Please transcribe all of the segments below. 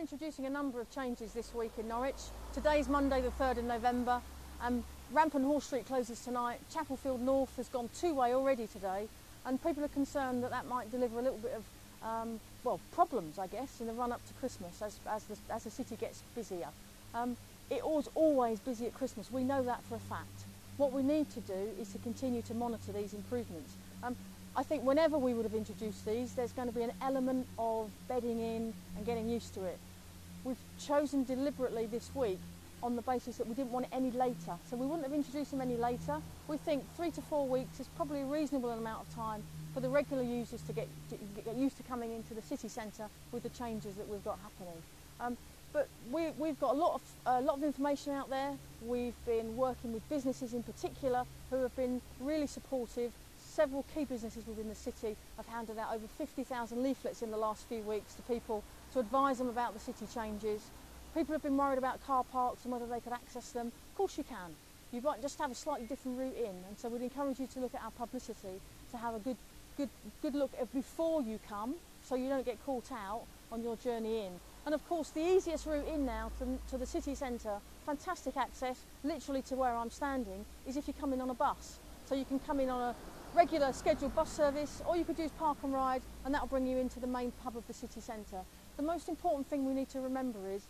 introducing a number of changes this week in Norwich. Today's Monday the 3rd of November. Ramp and Horse Street closes tonight. Chapelfield North has gone two-way already today, and people are concerned that that might deliver a little bit of well, problems, I guess, in the run-up to Christmas as the city gets busier. It was always busy at Christmas. We know that for a fact. What we need to do is to continue to monitor these improvements. I think whenever we would have introduced these, there's going to be an element of bedding in and getting used to it. We've chosen deliberately this week on the basis that we didn't want it any later. So we wouldn't have introduced them any later. We think 3 to 4 weeks is probably a reasonable amount of time for the regular users to get used to coming into the city centre with the changes that we've got happening. But we've got a lot of information out there. We've been working with businesses in particular who have been really supportive. Several key businesses within the city have handed out over 50,000 leaflets in the last few weeks to people to advise them about the city changes. People have been worried about car parks and whether they could access them. Of course you can. You might just have a slightly different route in, and so we'd encourage you to look at our publicity to have a good look at before you come, so you don't get caught out on your journey in. And of course the easiest route in now to the city centre, fantastic access, literally to where I'm standing, is if you come in on a bus. So you can come in on a regular scheduled bus service, or you could use Park and Ride, and that'll bring you into the main pub of the city centre. The most important thing we need to remember is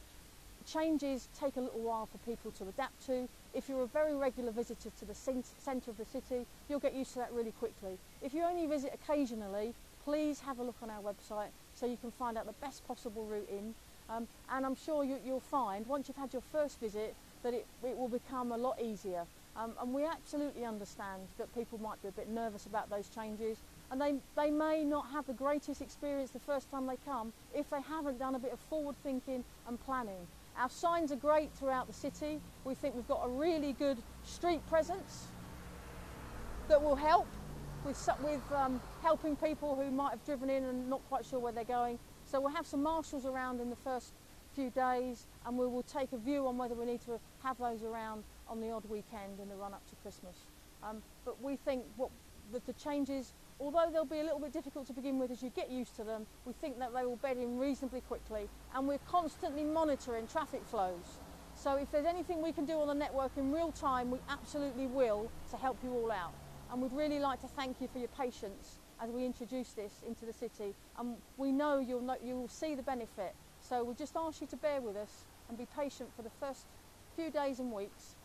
changes take a little while for people to adapt to. If you're a very regular visitor to the centre of the city, you'll get used to that really quickly. If you only visit occasionally, please have a look on our website so you can find out the best possible route in. And I'm sure you'll find, once you've had your first visit, that it will become a lot easier. And we absolutely understand that people might be a bit nervous about those changes, and they may not have the greatest experience the first time they come if they haven't done a bit of forward thinking and planning. Our signs are great throughout the city. We think we've got a really good street presence that will help with helping people who might have driven in and not quite sure where they're going. So we'll have some marshals around in the first few days, and we will take a view on whether we need to have those around on the odd weekend in the run-up to Christmas. But we think that the changes, although they'll be a little bit difficult to begin with as you get used to them, we think that they will bed in reasonably quickly, and we're constantly monitoring traffic flows. So if there's anything we can do on the network in real time, we absolutely will, to help you all out. And we'd really like to thank you for your patience as we introduce this into the city, and we know you'll see the benefit. So we just ask you to bear with us and be patient for the first few days and weeks.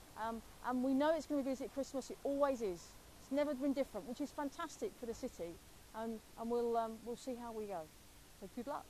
And we know it's going to be busy at Christmas. It always is. It's never been different, which is fantastic for the city. And we'll see how we go. So good luck.